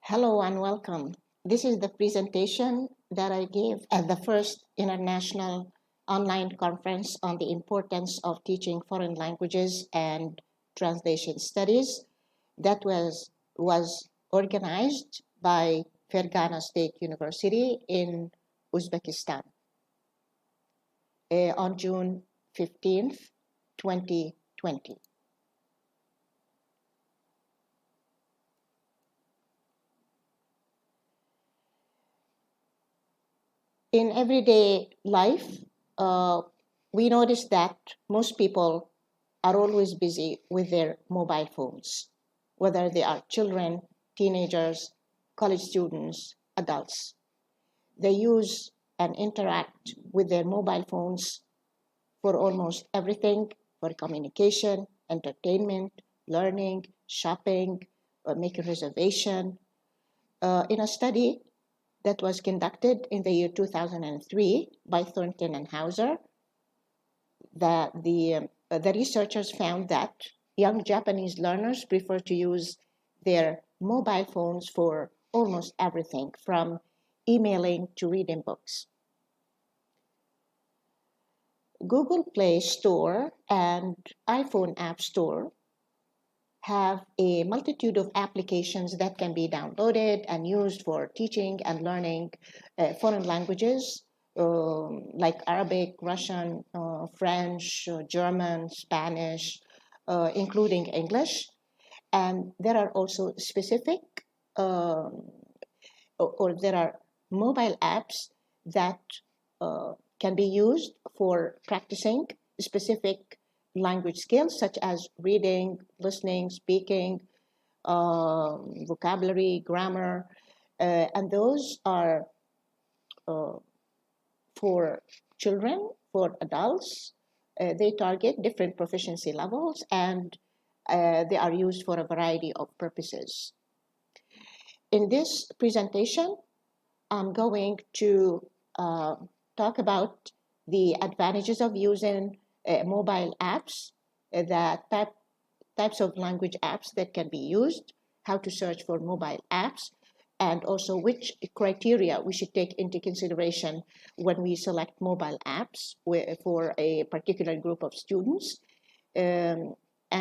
Hello and welcome. This is the presentation that I gave at the first international online conference on the importance of teaching foreign languages and translation studies that was organized by Fergana State University in Uzbekistan on June 15th, 2020. In everyday life, we notice that most people are always busy with their mobile phones, whether they are children, teenagers, college students, adults. They use and interact with their mobile phones for almost everything, for communication, entertainment, learning, shopping, making reservation. In a study that was conducted in the year 2003 by Thornton and Hauser, the researchers found that young Japanese learners prefer to use their mobile phones for almost everything, from emailing to reading books. Google Play Store and iPhone App Store have a multitude of applications that can be downloaded and used for teaching and learning foreign languages like Arabic, Russian, French, German, Spanish, including English. And there are also specific or there are mobile apps that can be used for practicing specific language skills such as reading, listening, speaking, vocabulary, grammar, and those are for children, for adults. They target different proficiency levels and they are used for a variety of purposes. In this presentation, I'm going to talk about the advantages of using mobile apps, types of language apps that can be used, how to search for mobile apps, and also which criteria we should take into consideration when we select mobile apps for a particular group of students, and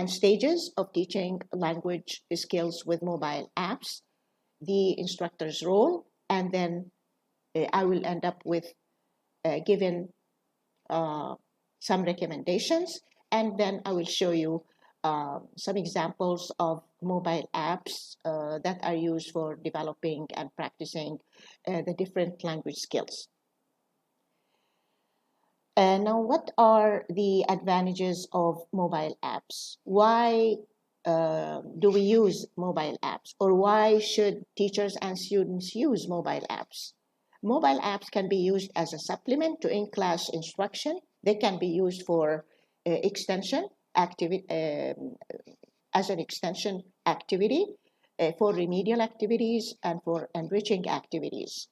stages of teaching language skills with mobile apps, the instructor's role, and then I will end up with giving some recommendations, and then I will show you some examples of mobile apps that are used for developing and practicing the different language skills. Now, what are the advantages of mobile apps? Why do we use mobile apps, or why should teachers and students use mobile apps? Mobile apps can be used as a supplement to in-class instruction. They can be used for extension activity, as an extension activity, for remedial activities and for enriching activities.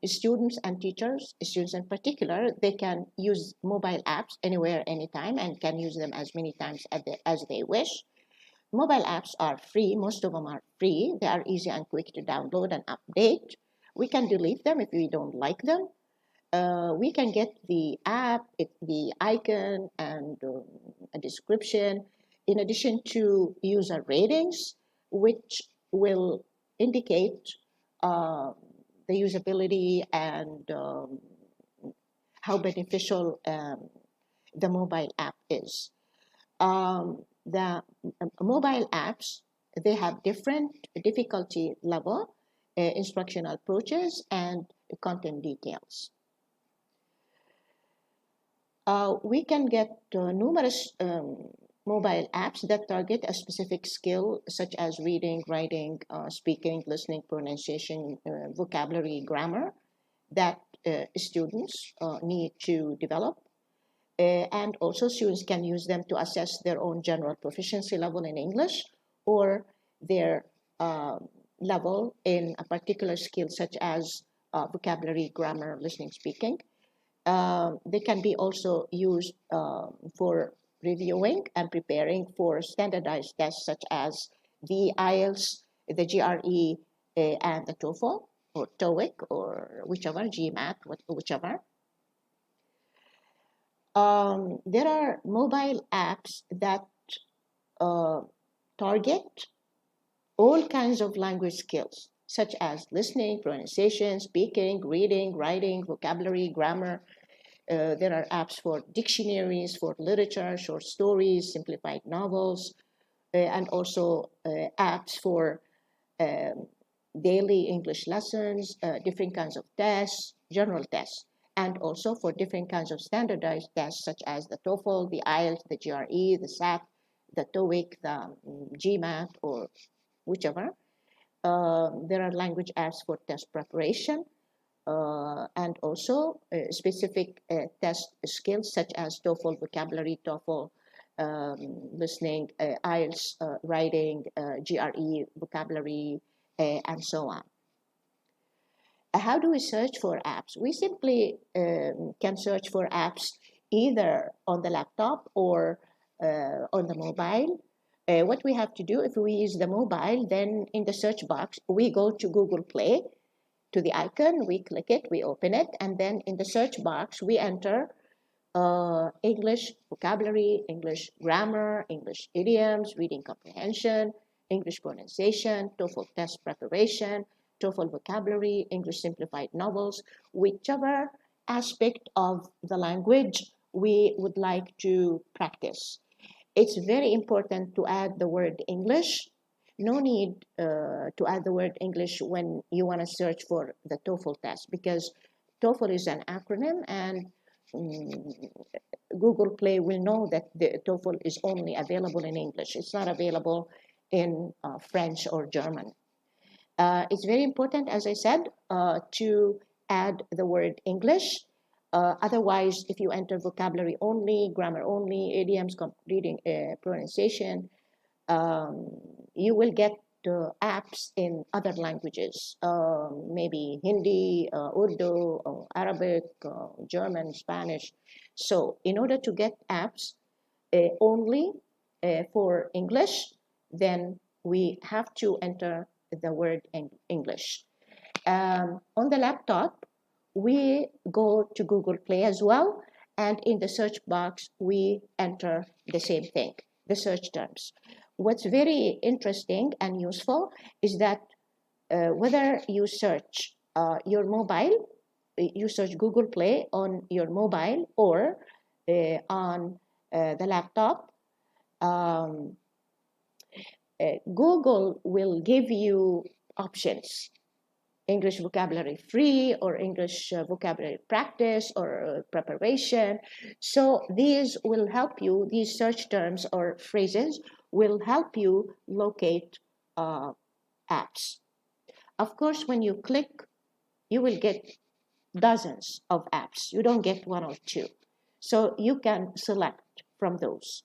Students and teachers, students in particular, they can use mobile apps anywhere, anytime, and can use them as many times as they wish. Mobile apps are free. Most of them are free. They are easy and quick to download and update. We can delete them if we don't like them. We can get the app, the icon, and a description, in addition to user ratings, which will indicate the usability and how beneficial the mobile app is. The mobile apps, they have different difficulty level, instructional approaches, and content details. We can get numerous mobile apps that target a specific skill, such as reading, writing, speaking, listening, pronunciation, vocabulary, grammar, that students need to develop. And also students can use them to assess their own general proficiency level in English, or their level in a particular skill, such as vocabulary, grammar, listening, speaking. They can be also used for reviewing and preparing for standardized tests such as the IELTS the GRE and the TOEFL or TOEIC or whichever, GMAT, whichever. There are mobile apps that target all kinds of language skills, such as listening, pronunciation, speaking, reading, writing, vocabulary, grammar. There are apps for dictionaries, for literature, short stories, simplified novels, and also apps for daily English lessons, different kinds of tests, general tests, and also for different kinds of standardized tests, such as the TOEFL, the IELTS, the GRE, the SAT, the TOEIC, the GMAT, or whichever. There are language apps for test preparation and also specific test skills such as TOEFL vocabulary, TOEFL listening, IELTS writing, GRE vocabulary, and so on. How do we search for apps? We simply can search for apps either on the laptop or on the mobile. What we have to do, if we use the mobile, then in the search box, we go to Google Play, to the icon, we click it, we open it, and then in the search box, we enter English vocabulary, English grammar, English idioms, reading comprehension, English pronunciation, TOEFL test preparation, TOEFL vocabulary, English simplified novels, whichever aspect of the language we would like to practice. It's very important to add the word English. No need to add the word English when you want to search for the TOEFL test, because TOEFL is an acronym, and Google Play will know that the TOEFL is only available in English. It's not available in French or German. It's very important, as I said, to add the word English. Otherwise, if you enter vocabulary only, grammar only, idioms, reading, pronunciation, you will get apps in other languages, maybe Hindi, Urdu, Arabic, German, Spanish. So in order to get apps only for English, then we have to enter the word English. On the laptop, we go to Google Play as well, and in the search box, we enter the same thing, the search terms. What's very interesting and useful is that whether you search your mobile, you search Google Play on your mobile or on the laptop, Google will give you options. English vocabulary free or English vocabulary practice or preparation. So these will help you, these search terms or phrases will help you locate apps. Of course, when you click, you will get dozens of apps. You don't get one or two. So you can select from those.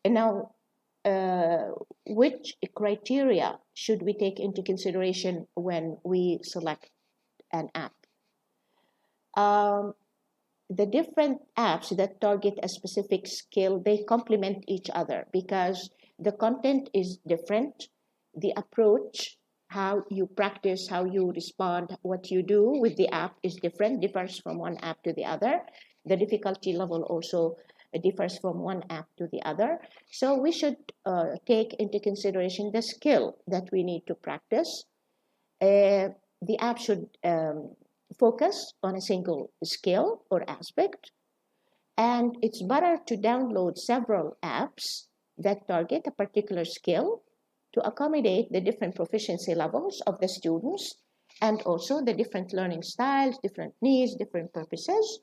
And now, which criteria should we take into consideration when we select an app? The different apps that target a specific skill, they complement each other because the content is different. The approach, how you practice, how you respond, what you do with the app is different, differs from one app to the other. The difficulty level also differs from one app to the other. So we should take into consideration the skill that we need to practice. The app should focus on a single skill or aspect. And it's better to download several apps that target a particular skill to accommodate the different proficiency levels of the students and also the different learning styles, different needs, different purposes.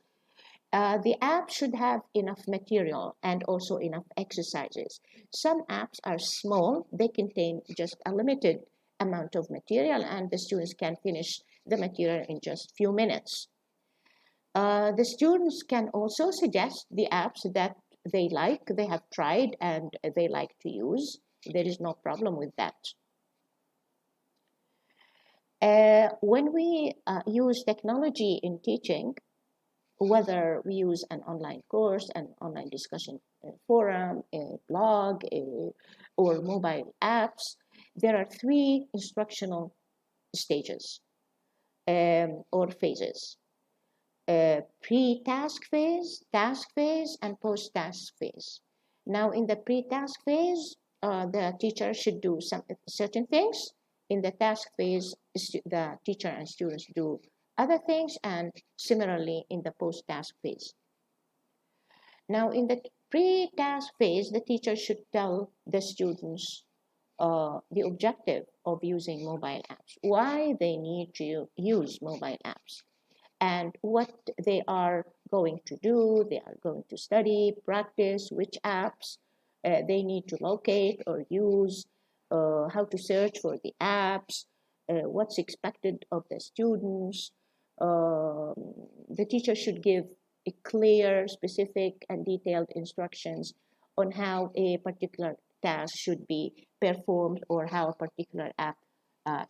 The app should have enough material and also enough exercises. Some apps are small, they contain just a limited amount of material and the students can finish the material in just a few minutes. The students can also suggest the apps that they like, they have tried and they like to use. There is no problem with that. When we use technology in teaching, whether we use an online course, an online discussion forum, a blog, or mobile apps, there are three instructional stages or phases. Pre-task phase, task phase, and post-task phase. Now, in the pre-task phase, the teacher should do some certain things. In the task phase, the teacher and students do other things, and similarly in the post-task phase. Now, in the pre-task phase, the teacher should tell the students the objective of using mobile apps, why they need to use mobile apps, and what they are going to do. They are going to study, practice, which apps they need to locate or use, how to search for the apps, what's expected of the students. The teacher should give a clear, specific, and detailed instructions on how a particular task should be performed or how a particular app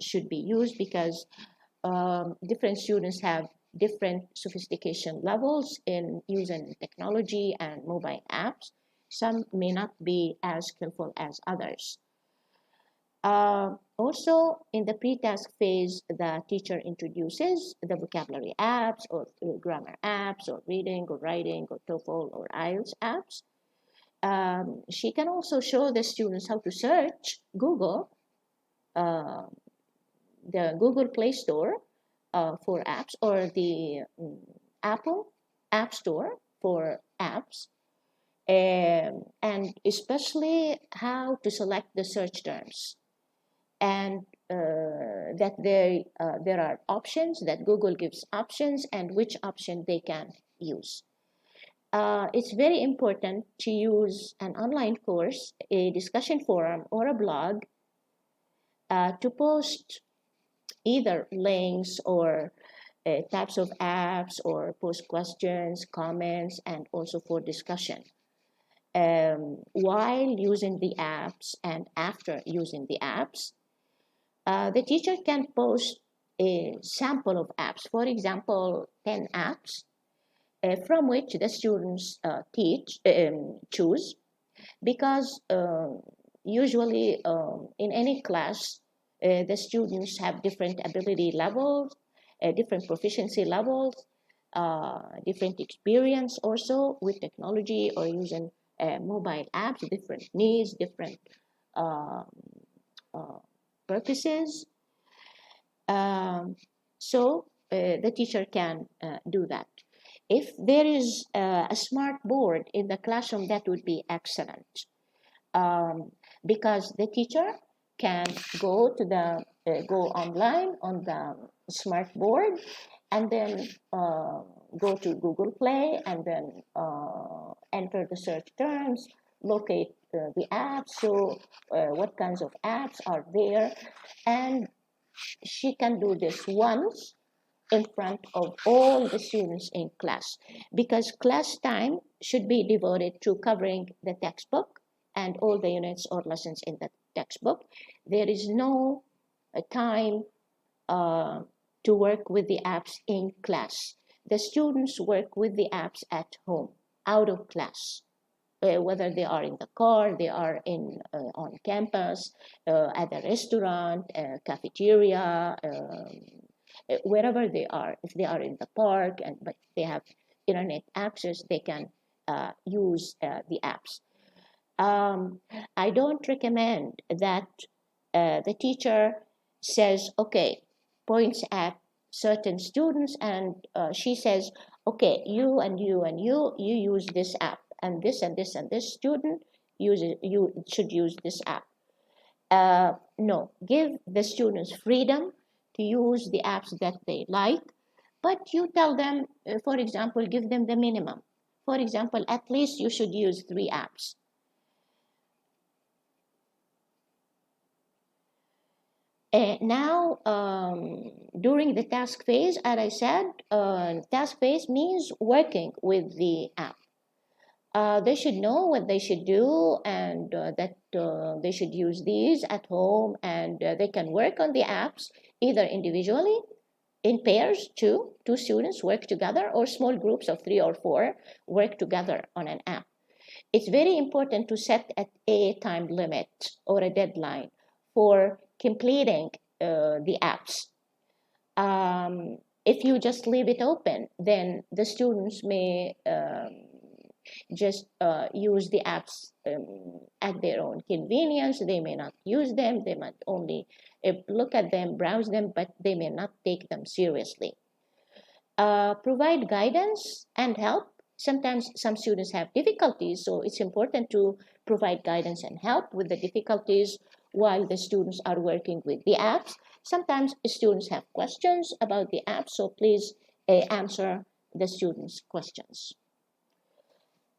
should be used, because different students have different sophistication levels in using technology and mobile apps. Some may not be as skillful as others. Also, in the pre-task phase, the teacher introduces the vocabulary apps or grammar apps or reading or writing or TOEFL or IELTS apps. She can also show the students how to search Google, the Google Play Store for apps, or the Apple App Store for apps, and especially how to select the search terms, and that there are options, that Google gives options, and which option they can use. It's very important to use an online course, a discussion forum, or a blog to post either links or types of apps, or post questions, comments, and also for discussion while using the apps and after using the apps. The teacher can post a sample of apps, for example, 10 apps, from which the students choose, because usually in any class, the students have different ability levels, different proficiency levels, different experience also with technology or using mobile apps, different needs, different purposes. So the teacher can do that. If there is a smart board in the classroom, that would be excellent, because the teacher can go online on the smart board, and then go to Google Play, and then enter the search terms, locate the apps, so what kinds of apps are there, and she can do this once in front of all the students in class, because class time should be devoted to covering the textbook and all the units or lessons in the textbook. There is no time to work with the apps in class. The students work with the apps at home, out of class, whether they are in the car, they are on campus, at a restaurant, cafeteria, wherever they are. If they are in the park but they have internet access, they can use the apps. I don't recommend that the teacher says, okay, points at certain students, and she says, okay, you and you and you use this app, and this and this and this student you should use this app. No, give the students freedom to use the apps that they like, but you tell them, for example, give them the minimum. For example, at least you should use 3 apps. Now, during the task phase, as I said, task phase means working with the app. They should know what they should do, and that they should use these at home, and they can work on the apps either individually, in pairs, two students work together, or small groups of 3 or 4 work together on an app. It's very important to set a time limit or a deadline for completing the apps. If you just leave it open, then the students may just use the apps at their own convenience. They may not use them. They might only look at them, browse them, but they may not take them seriously. Provide guidance and help. Sometimes some students have difficulties, so it's important to provide guidance and help with the difficulties while the students are working with the apps. Sometimes students have questions about the app, so please answer the students' questions.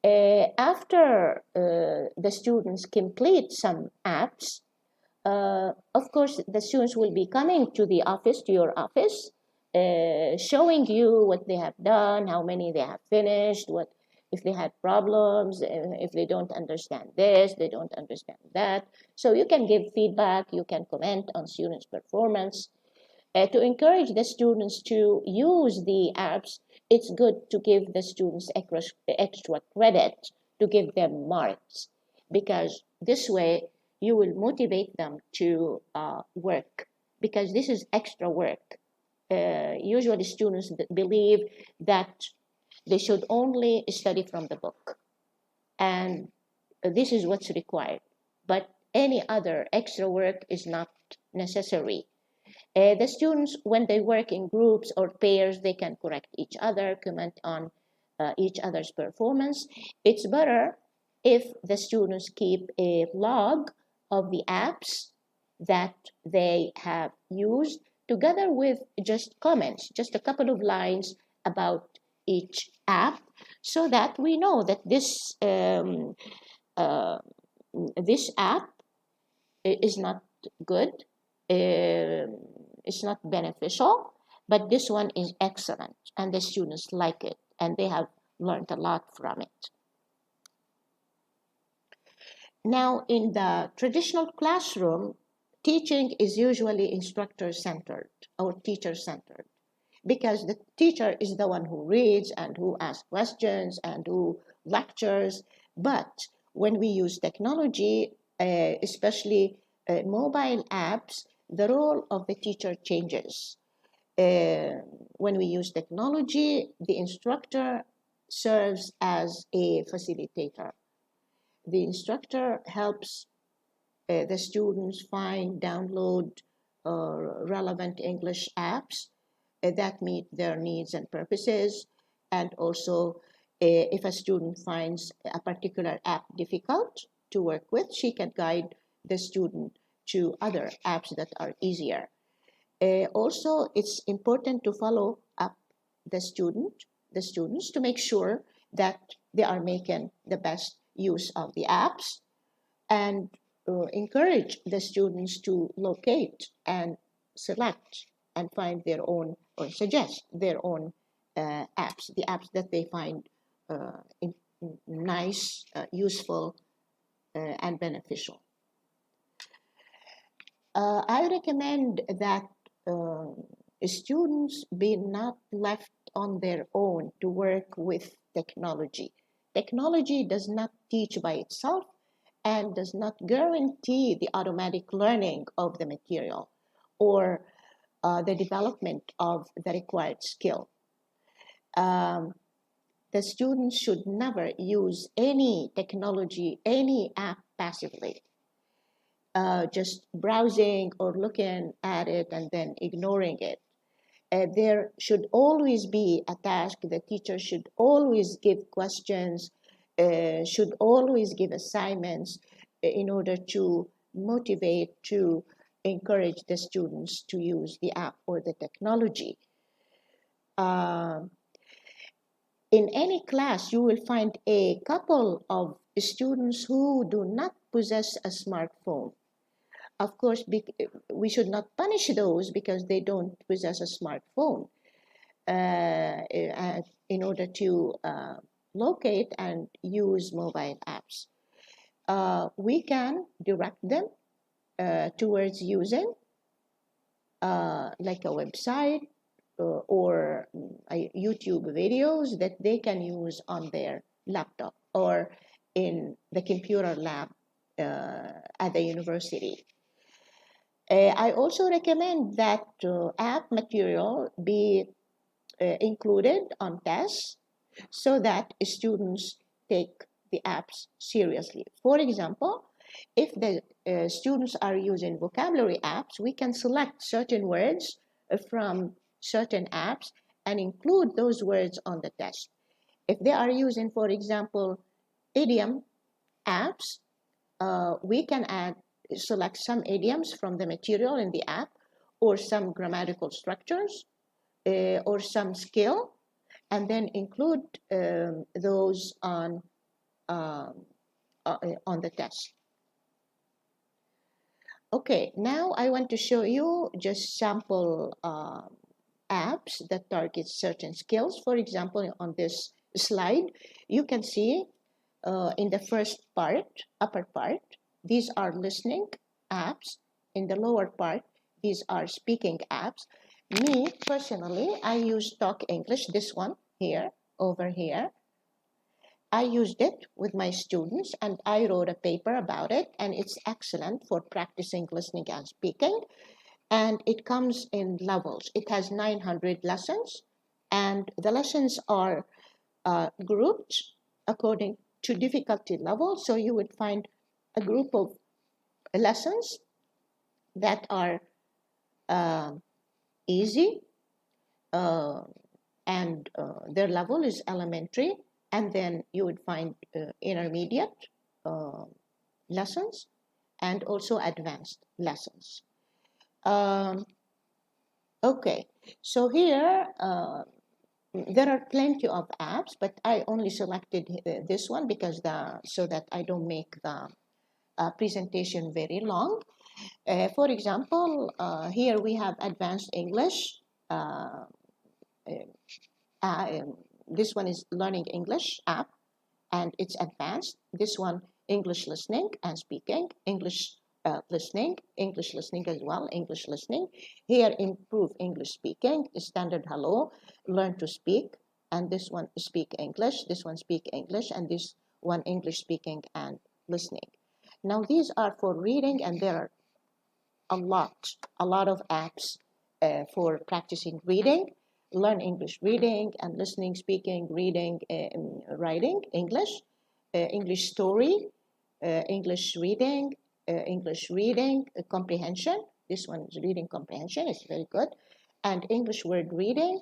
After the students complete some apps, of course, the students will be coming to the office, to your office, showing you what they have done, how many they have finished, what if they had problems, if they don't understand this, they don't understand that. So you can give feedback, you can comment on students' performance. To encourage the students to use the apps, it's good to give the students extra credit to give them marks, because this way you will motivate them to work, because this is extra work. Usually students believe that they should only study from the book, and this is what's required, but any other extra work is not necessary. The students, when they work in groups or pairs, they can correct each other, comment on each other's performance. It's better if the students keep a log of the apps that they have used, together with just comments, just a couple of lines about each app, so that we know that this app is not good, it's not beneficial, but this one is excellent, and the students like it, and they have learned a lot from it. Now, in the traditional classroom, teaching is usually instructor-centered or teacher-centered, because the teacher is the one who reads and who asks questions and who lectures. But when we use technology, especially mobile apps, the role of the teacher changes. When we use technology, the instructor serves as a facilitator. The instructor helps the students find, download relevant English apps that meet their needs and purposes. And also, if a student finds a particular app difficult to work with, she can guide the student to other apps that are easier. Also, it's important to follow up the students to make sure that they are making the best use of the apps, and encourage the students to locate and select and find their own, or suggest their own apps, the apps that they find nice, useful, and beneficial. I recommend that students be not left on their own to work with technology. Technology does not teach by itself and does not guarantee the automatic learning of the material or the development of the required skill. The students should never use any technology, any app passively, just browsing or looking at it and then ignoring it. There should always be a task. The teacher should always give questions, should always give assignments in order to motivate, to encourage the students to use the app or the technology. In any class, you will find a couple of students who do not possess a smartphone. Of course, we should not punish those because they don't possess a smartphone in order to locate and use mobile apps. We can direct them towards using like a website or YouTube videos that they can use on their laptop or in the computer lab at the university. I also recommend that app material be included on tests so that students take the apps seriously. For example, if the students are using vocabulary apps, we can select certain words from certain apps and include those words on the test. If they are using, for example, idiom apps, we can select some idioms from the material in the app, or some grammatical structures, or some skill, and then include those um, on the test. Okay, now I want to show you just sample apps that target certain skills. For example, on this slide, you can see in the first part, upper part, these are listening apps. In the lower part, these are speaking apps. Me, personally, I use Talk English, this one here, over here. I used it with my students and I wrote a paper about it, and it's excellent for practicing listening and speaking. And it comes in levels. It has 900 lessons, and the lessons are grouped according to difficulty level. So you would find a group of lessons that are easy, and their level is elementary, and then you would find intermediate lessons and also advanced lessons. Okay, so here there are plenty of apps, but I only selected this one because so that I don't make the presentation very long. For example, here we have Advanced English. This one is Learning English app, and it's advanced. This one, English listening and speaking, English listening as well, English listening. Here, improve English speaking, standard hello, learn to speak, and this one speak English, this one speak English, and this one English speaking and listening. Now these are for reading, and there are a lot of apps for practicing reading. Learn English reading and listening, speaking, reading, writing English, English story, English reading, comprehension. This one is reading comprehension, it's very good. And English word reading,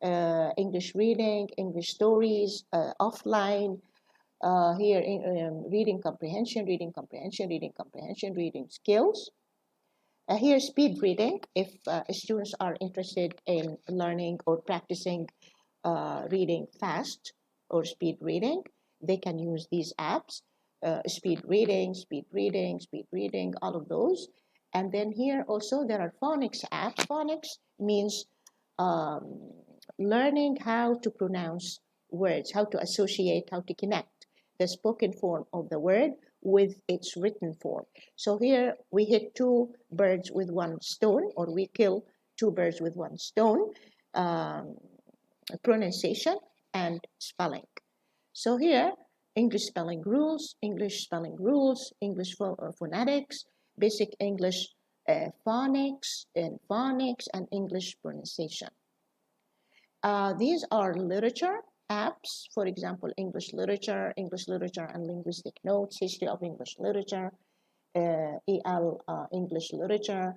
English reading, English stories, offline. Here, reading comprehension, reading skills. Here, speed reading. If students are interested in learning or practicing reading fast or speed reading, they can use these apps. Speed reading, all of those. And then here also there are phonics apps. Phonics means learning how to pronounce words, how to associate, how to connect the spoken form of the word with its written form. So here we hit two birds with one stone, or we kill two birds with one stone, pronunciation and spelling. So here, English spelling rules, English phonetics, basic English phonics, and English pronunciation. These are literature apps, for example, English literature and linguistic notes, history of English literature, English literature.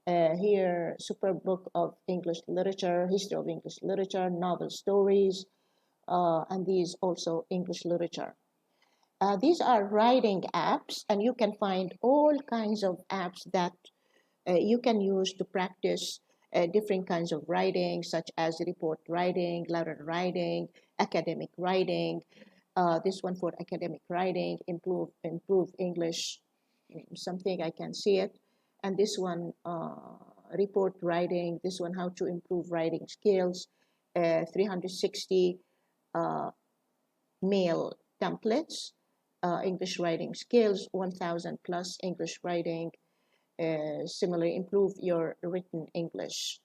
Here, super book of English literature, history of English literature, novel stories, and these also English literature. These are writing apps, and you can find all kinds of apps that you can use to practice different kinds of writing, such as report writing, letter writing, academic writing. This one for academic writing, improve English, something I can see it. And this one, report writing, this one, how to improve writing skills, 360 mail templates, English writing skills, 1,000 plus English writing, similarly improve your written English.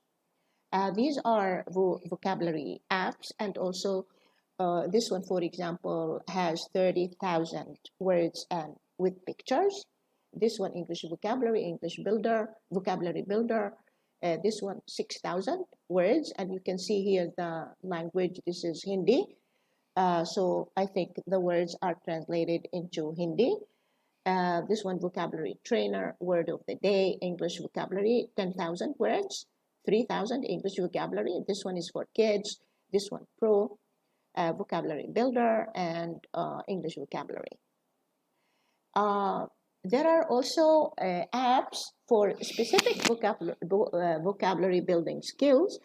These are vocabulary apps, and also this one, for example, has 30,000 words and with pictures. This one, English vocabulary, English builder, vocabulary builder. This one, 6,000 words. And you can see here the language. This is Hindi. So I think the words are translated into Hindi. This one, vocabulary trainer, word of the day, English vocabulary, 10,000 words, 3,000 English vocabulary. This one is for kids. This one, pro, vocabulary builder, and English vocabulary. There are also apps for specific vocabulary building skills,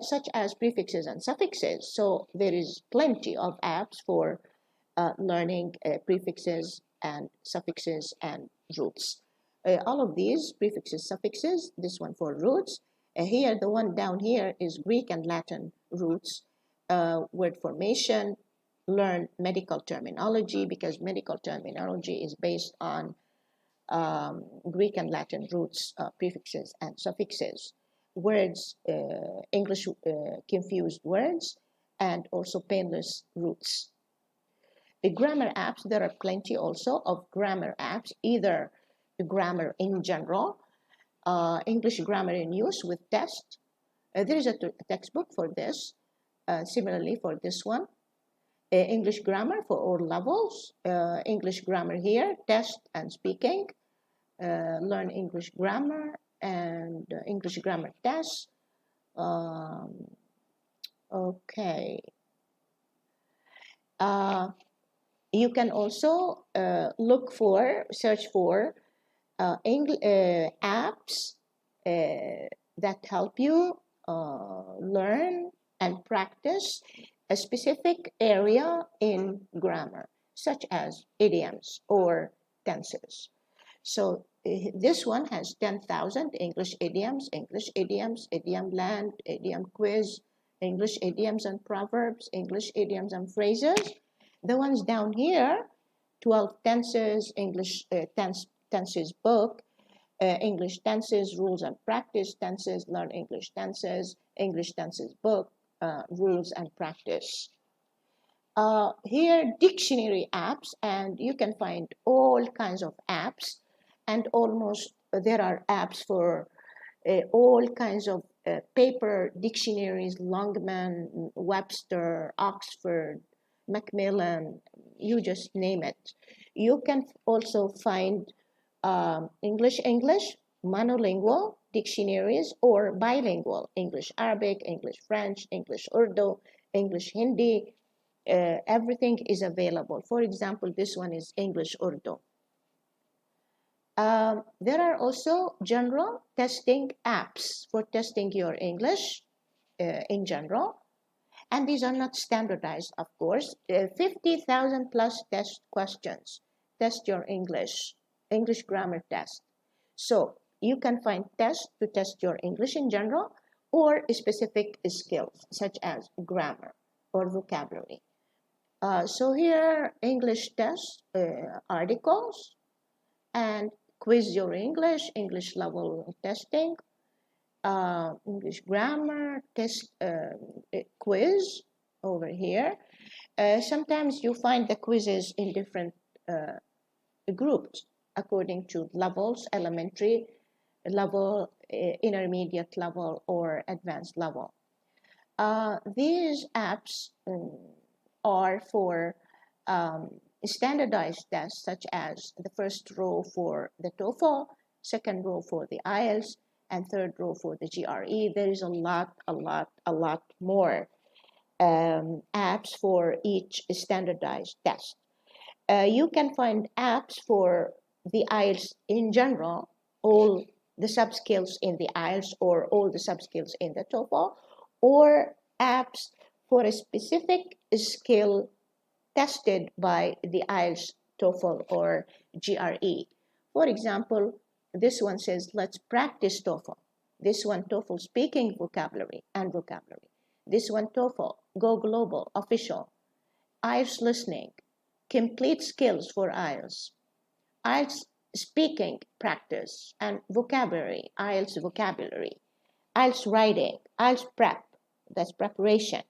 such as prefixes and suffixes. So there is plenty of apps for learning prefixes and suffixes and roots. All of these prefixes, suffixes, this one for roots. Here, the one down here is Greek and Latin roots, word formation, learn medical terminology, because medical terminology is based on Greek and Latin roots, prefixes and suffixes, words, English confused words, and also painless roots. The grammar apps, there are plenty also of grammar apps, either the grammar in general, English grammar in use with test. There is a textbook for this, similarly for this one. English grammar for all levels, English grammar here, test and speaking, learn English grammar and English grammar test. Okay. You can also search for apps that help you learn and practice a specific area in grammar, such as idioms or tenses. So this one has 10,000 English idioms, idiom land, idiom quiz, English idioms and proverbs, English idioms and phrases. The ones down here, 12 tenses, English tenses book, English tenses, rules and practice tenses, learn English tenses book, rules and practice. Here, dictionary apps, and you can find all kinds of apps, and almost there are apps for all kinds of paper dictionaries, Longman, Webster, Oxford, Macmillan, you just name it. You can also find English, monolingual dictionaries, or bilingual, English Arabic, English French, English Urdu, English Hindi. Everything is available. For example, this one is English Urdu. There are also general testing apps for testing your English in general. And these are not standardized, of course. 50,000 plus test questions. Test your English grammar test. So you can find tests to test your English in general or specific skills such as grammar or vocabulary. So here, English test articles and quiz your English level testing, English grammar test quiz over here. Sometimes you find the quizzes in different groups according to levels, elementary level, intermediate level, or advanced level. These apps are for standardized tests, such as the first row for the TOEFL, second row for the IELTS, and third row for the GRE. There is a lot more apps for each standardized test. You can find apps for the IELTS in general, all the subskills in the IELTS or all the subskills in the TOEFL, or apps for a specific skill tested by the IELTS, TOEFL, or GRE. For example, this one says, let's practice TOEFL. This one, TOEFL speaking vocabulary and vocabulary. This one, TOEFL, go global, official. IELTS listening, complete skills for IELTS. IELTS speaking practice and vocabulary, IELTS vocabulary. IELTS writing, IELTS prep, that's preparation.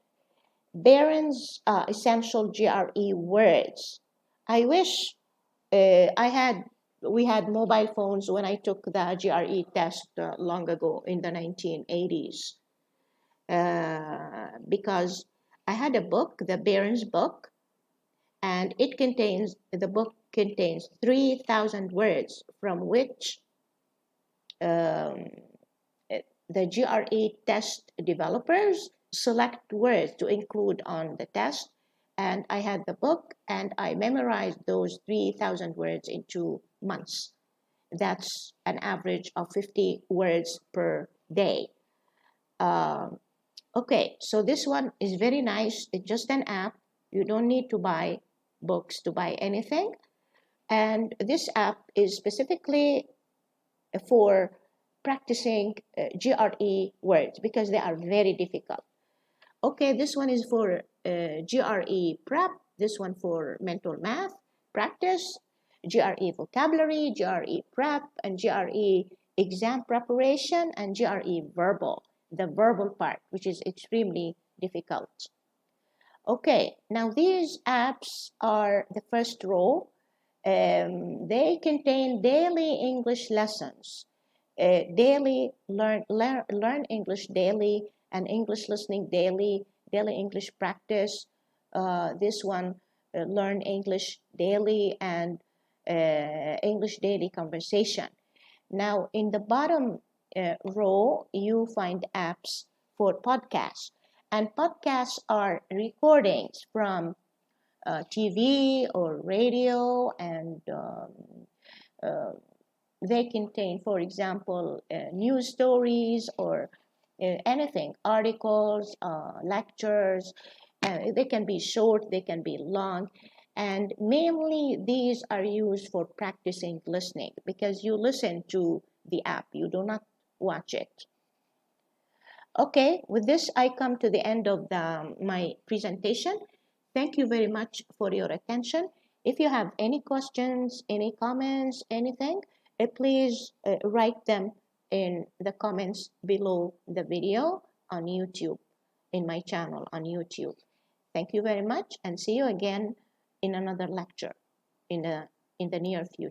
Barron's essential GRE words. I wish I had we had mobile phones when I took the GRE test long ago in the 1980s. Because I had a book, the Barron's book, and the book contains 3,000 words, from which um, the GRE test developers select words to include on the test. And I had the book and I memorized those 3,000 words in 2 months. That's an average of 50 words per day. Okay, so this one is very nice. It's just an app. You don't need to buy books to buy anything. And this app is specifically for practicing GRE words because they are very difficult. Okay, this one is for GRE prep, this one for mental math practice, GRE vocabulary, GRE prep, and GRE exam preparation, and GRE verbal, the verbal part, which is extremely difficult. Okay, now these apps are the first row. They contain daily English lessons, daily learn English daily, and English listening daily, daily English practice. This one, learn English daily, and English daily conversation. Now, in the bottom row, you find apps for podcasts. And podcasts are recordings from TV or radio, and they contain, for example, news stories or anything, articles, lectures. They can be short, they can be long. And mainly these are used for practicing listening because you listen to the app, you do not watch it. Okay, with this, I come to the end of my presentation. Thank you very much for your attention. If you have any questions, any comments, anything, please write them in the comments below the video on YouTube, in my channel on YouTube. Thank you very much, and see you again in another lecture in the near future.